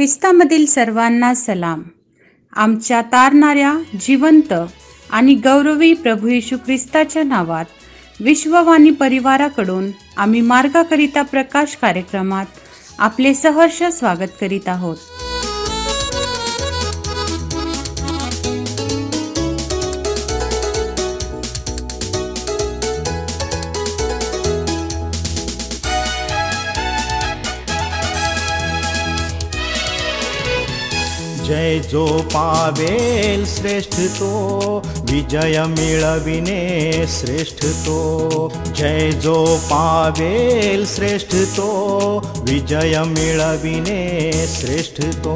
ख्रिस्तामधील सर्वांना सलाम. आमच्या तारणाऱ्या जिवंत आणि गौरवी प्रभू येशू ख्रिस्ताच्या नावात विश्ववाणी परिवाराकडून आम्ही मार्गाकरिता प्रकाश कार्यक्रमात आपले सहर्ष स्वागत करीत आहोत. जय जो पावेल श्रेष्ठ तो, विजय मिळविणे श्रेष्ठ तो. जय जो पावेल श्रेष्ठ तो, विजय मिळविणे श्रेष्ठ तो.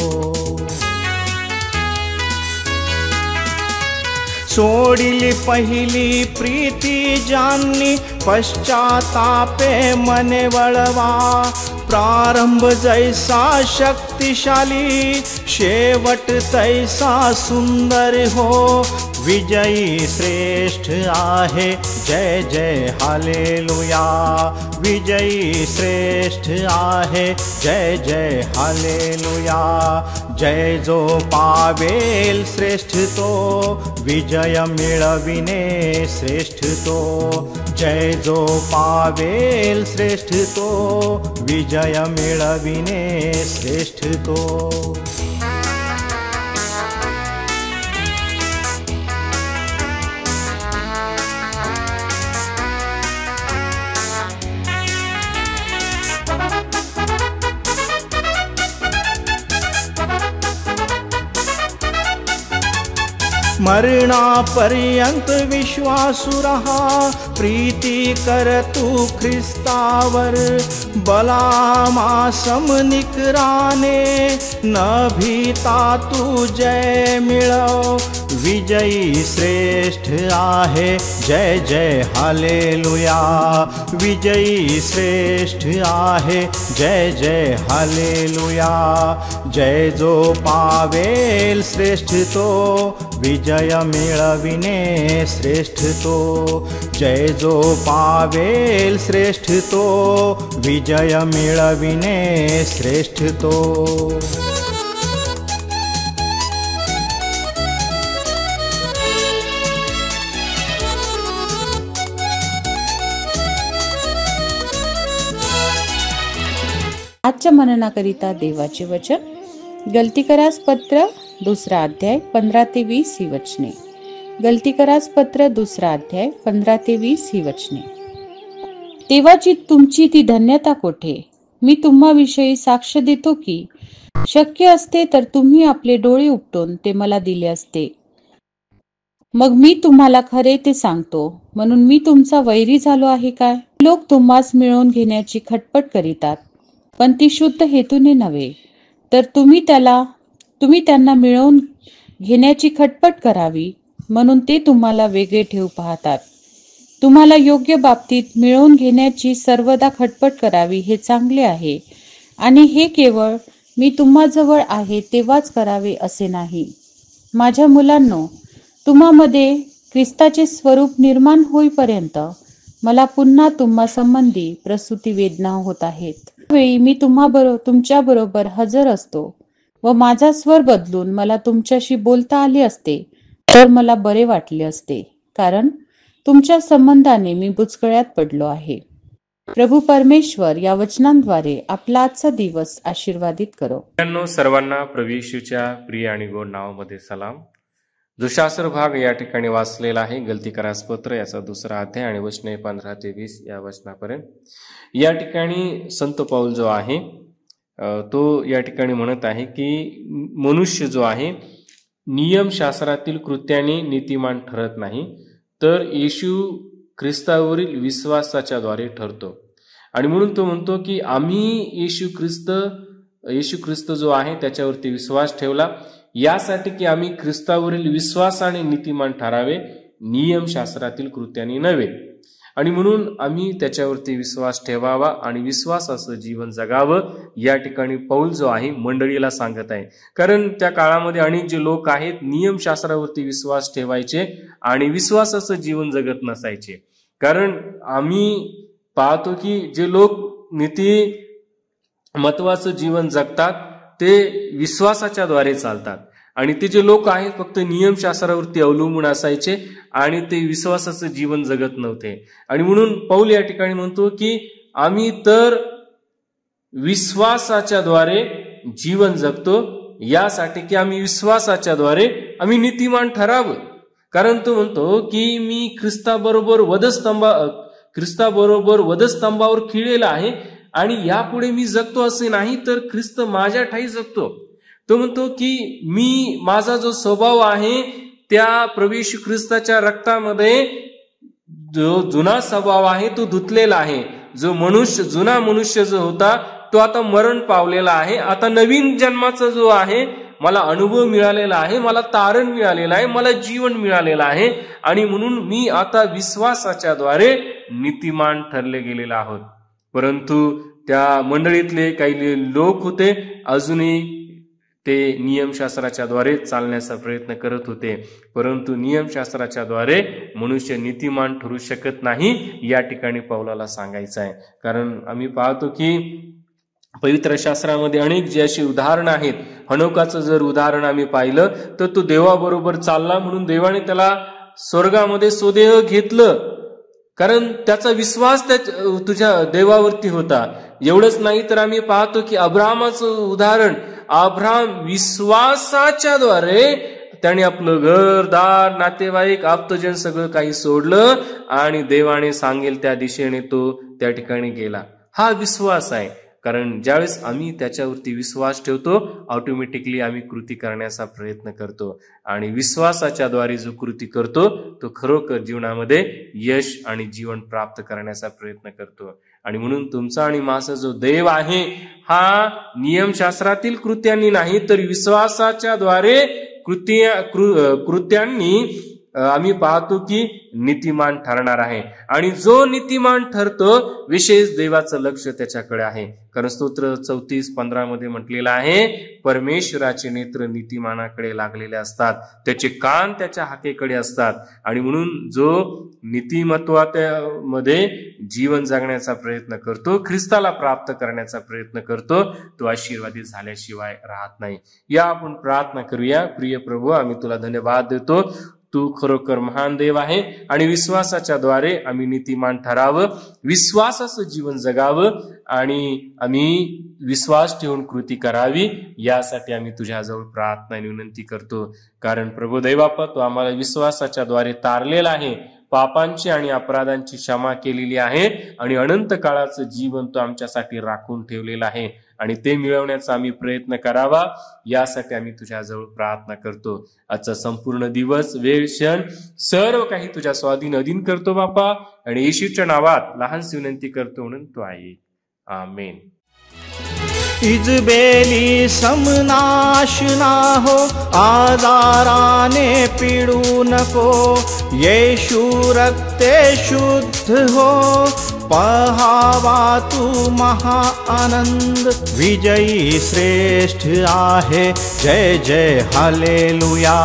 सोडिली पहिली प्रीती ज्यांनी, पश्चातापे मने वळवा. प्रारंभ जैसा शक्तिशाली, शेवट तैसा सुंदर हो. विजयी श्रेष्ठ आहे, जय जय हालेलुया. विजयी श्रेष्ठ आहे, जय जय हालेलुया. जय जो पावेल श्रेष्ठ तो, विजय मिळविणे श्रेष्ठ तो. जय जो पावेल श्रेष्ठ तो, विजय मिळविणे श्रेष्ठ तो. मरणापर्यंत विश्वासू रहा, प्रीती कर तू ख्रिस्तावर. बलामासम निकराने, न भीता तू जय मिळव. विजयी श्रेष्ठ आहे, जय जय हालेलुया. विजयी श्रेष्ठ आहे, जय जय हालेलुया. जय जो पावेल श्रेष्ठ तो, विजय मिळविणे श्रेष्ठ तो. जय जो पावेल श्रेष्ठ तो, विजय मिळविणे श्रेष्ठ तो. आजच्या मननाकरिता देवाचे वचन, गलतीकरास पत्र 2 अध्याय 15 ते 20 ही वचने. गलतीकरास पत्र 2 अध्याय 15 ते 20 ही वचने. तेव्हाची तुमची ती धन्यता कोठे. मी तुम्हाविषयी साक्ष देतो की शक्य असते तर तुम्ही आपले डोळे उपटून ते मला दिले असते. मग मी तुम्हाला खरे ते सांगतो, म्हणून मी तुमचा वैरी झालो आहे काय. लोक तुम्हास मिळवून घेण्याची खटपट करीतात, पण ती शुद्ध हेतूने नव्हे. तर तुम्ही त्यांना मिळवून घेण्याची खटपट करावी, म्हणून ते तुम्हाला वेगळे ठेवू पाहतात. तुम्हाला योग्य बाबतीत मिळवून घेण्याची सर्वदा खटपट करावी हे चांगले आहे, आणि हे केवळ मी तुम्हाजवळ आहे तेव्हाच करावे असे नाही. माझ्या मुलांनो, तुम्हामध्ये ख्रिस्ताचे स्वरूप निर्माण होईपर्यंत मला पुन्हा तुम्हा संबंधी प्रसूती वेदना होत आहेत. त्यावेळी मी तुमच्या बरोबर हजर असतो व माझा स्वर बदलून मला तुमच्याशी बोलता आले असते तर मला बरे वाटले असते, कारण तुमच्या संबंधाने मी बुचकळ्यात पडलो आहे. प्रभू परमेश्वर या वचनांद्वारे आपला आजचा दिवस आशीर्वादित करो. सर्वांना प्रभू येशूच्या प्रिय आणि गोड नावामध्ये सलाम. जो शास्त्र भाग या ठिकाणी वाचलेला आहे, गलतीकरास पत्र याचा 2 अध्याय आणि वचने 15 ते 20 या वचनापर्यंत. या ठिकाणी संत पौल जो आहे तो या ठिकाणी म्हणत आहे की मनुष्य जो आहे नियमशास्त्रातील कृत्याने नीतिमान ठरत नाही, तर येशू ख्रिस्तावरील विश्वासाच्या द्वारे ठरतो. आणि म्हणून तो म्हणतो की आम्ही येशू ख्रिस्त जो आहे त्याच्यावरती विश्वास ठेवला, यासाठी की आम्ही ख्रिस्तावरील विश्वासाने नीतिमान ठरावे, नियमशास्त्रातील कृत्याने नव्हे. आणि म्हणून आम्ही त्याच्यावरती विश्वास ठेवावा आणि विश्वासाचं जीवन जगावं, या ठिकाणी पौल जो आहे मंडळीला सांगत आहे. कारण त्या काळामध्ये अनेक जे लोक आहेत नियमशास्त्रावरती विश्वास ठेवायचे आणि विश्वासाचं जीवन जगत नसायचे. कारण आम्ही पाहतो की जे लोक नीती महत्वाचं जीवन जगतात ते विश्वासाच्या द्वारे चालतात. आणि ते जे लोक आहेत फक्त नियमशास्त्रावरती अवलंबून असायचे आणि ते विश्वासाचं जीवन जगत नव्हते. आणि म्हणून पौल या ठिकाणी म्हणतो की आम्ही तर विश्वासाच्या द्वारे जीवन जगतो, यासाठी की आम्ही विश्वासाच्या द्वारे आम्ही नीतिमान ठरावं. कारण तो म्हणतो की मी ख्रिस्ताबरोबर वधस्तंभावर खिळलेला आहे आणि यापुढे मी जगतो असे नाही, तर ख्रिस्त माझ्या ठायी जगतो. तो म्हणतो की मी माझा जो स्वभाव आहे त्या प्रभू येशू ख्रिस्ताच्या रक्तामध्ये जो जुना स्वभाव आहे तो धुतलेला आहे. जो जुना मनुष्य जो होता तो आता मरण पावलेला आहे. आता नवीन जन्माचा जो आहे मला अनुभव मिळालेला आहे, मला तारण मिळालेला आहे, मला जीवन मिळालेलं आहे. आणि म्हणून मी आता विश्वासाच्या द्वारे नीतिमान ठरले गेलेले आहोत. परंतु त्या मंडळीतले काही लोक होते, अजूनही ते नियमशास्त्राच्या द्वारे चालण्याचा प्रयत्न करत होते. परंतु नियमशास्त्राच्या द्वारे मनुष्य नीतिमान ठरू शकत नाही, या ठिकाणी पौलाला सांगायचं आहे. कारण आम्ही पाहतो की पवित्र शास्त्रामध्ये अनेक जे अशी उदाहरणं आहेत. हनोकाचं जर उदाहरण आम्ही पाहिलं तर तो देवाबरोबर चालला म्हणून देवाने त्याला स्वर्गामध्ये स्वदेह घेतलं, कारण त्याचा विश्वास तुझ्या देवावरती होता. एवढंच नाही तर आम्ही पाहतो की अब्राहमाचं उदाहरण, अब्राहम विश्वासाच्या द्वारे त्याने आपलं घरदार, नातेवाईक, आप्तजन सगळं काही सोडलं आणि देवाने सांगेल त्या दिशेने तो त्या ठिकाणी गेला. हा विश्वास आहे. कारण ज्यावेळेस आम्ही त्याच्यावरती विश्वास ठेवतो ऑटोमॅटिकली आम्ही कृती करण्याचा प्रयत्न करतो. आणि विश्वासाच्या द्वारे जो कृती करतो तो खरोखर जीवनामध्ये यश आणि जीवन प्राप्त करण्याचा प्रयत्न करतो. आणि म्हणून तुमचा आणि माझा जो देव आहे हा नियमशास्त्रातील कृत्यांनी नाही तर विश्वासाच्या द्वारे कृत्यांनी आम्ही पाहतो की नीतिमान ठरणार आहे. आणि जो नीतिमान ठरतो विशेष देवाचं लक्ष त्याच्याकडे आहे. कारण स्तोत्र 34:15 मध्ये म्हटलेलं आहे, परमेश्वराचे नेत्र नीतिमानाकडे लागलेले असतात, त्याचे कान त्याच्या हाकेकडे असतात. आणि म्हणून जो नीतिमत्वामध्ये जीवन जगण्याचा प्रयत्न करतो, ख्रिस्ताला प्राप्त करण्याचा प्रयत्न करतो, तो आशीर्वादित झाल्याशिवाय राहत नाही. या आपण प्रार्थना करूया. प्रिय प्रभू, आम्ही तुला धन्यवाद देतो. तू खरोखर महान देव आहे आणि विश्वासाच्या द्वारे आम्ही नीतिमान ठरावं, विश्वासाचं जीवन जगावं आणि आम्ही विश्वास ठेवून कृती करावी, यासाठी आम्ही तुझ्याजवळ प्रार्थना आणि विनंती करतो. कारण प्रभू दैवापा, तू आम्हाला विश्वासाच्या द्वारे तारलेला आहे, पापांची आणि अपराधांची क्षमा केलेली आहे आणि अनंत काळाचं जीवन तो आमच्यासाठी राखून ठेवलेलं आहे. आणि ते मिळवण्याचा आम्ही प्रयत्न करावा, यासाठी आम्ही तुझ्याजवळ प्रार्थना करतो. आजचा संपूर्ण दिवस, वेळ, क्षण सर्व काही तुझ्या स्वाधीन अधीन करतो बापा. आणि येशूच्या नावात लहानशी विनंती करतो म्हणून तो आहे. आमेन. इजबेली समनाश ना हो, आजाराने पीडू नको, येशू रक्ते शुद्ध हो, पहावा तू महा आनंद, विजयी श्रेष्ठ आहे, जय जय हालेलुया.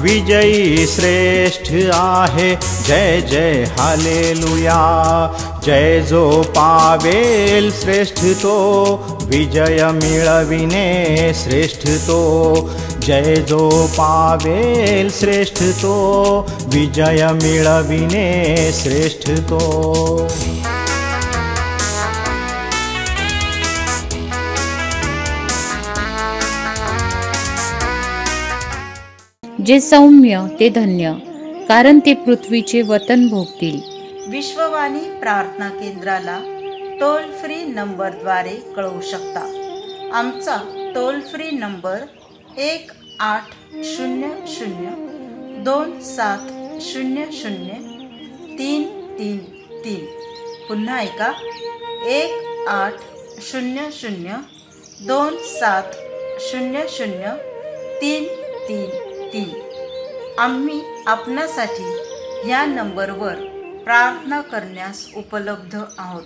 विजयी श्रेष्ठ आहे, जय जय हालेलुया. जय जो पावेल श्रेष्ठ तो, विजय मिळविणे श्रेष्ठ तो. जय जो पावेल श्रेष्ठ तो, विजय मिळविणे श्रेष्ठ तो. जे सौम्य ते धन्य, कारण ते पृथ्वीचे वतन भोगतील. विश्ववाणी प्रार्थना केंद्राला टोल फ्री नंबरद्वारे कळवू शकता. आमचा टोल फ्री नंबर 1-800-270-0333. पुन्हा ऐका, 1-800-270-0333. आम्ही आपणासाठी या नंबरवर प्रार्थना करण्यास उपलब्ध आहोत.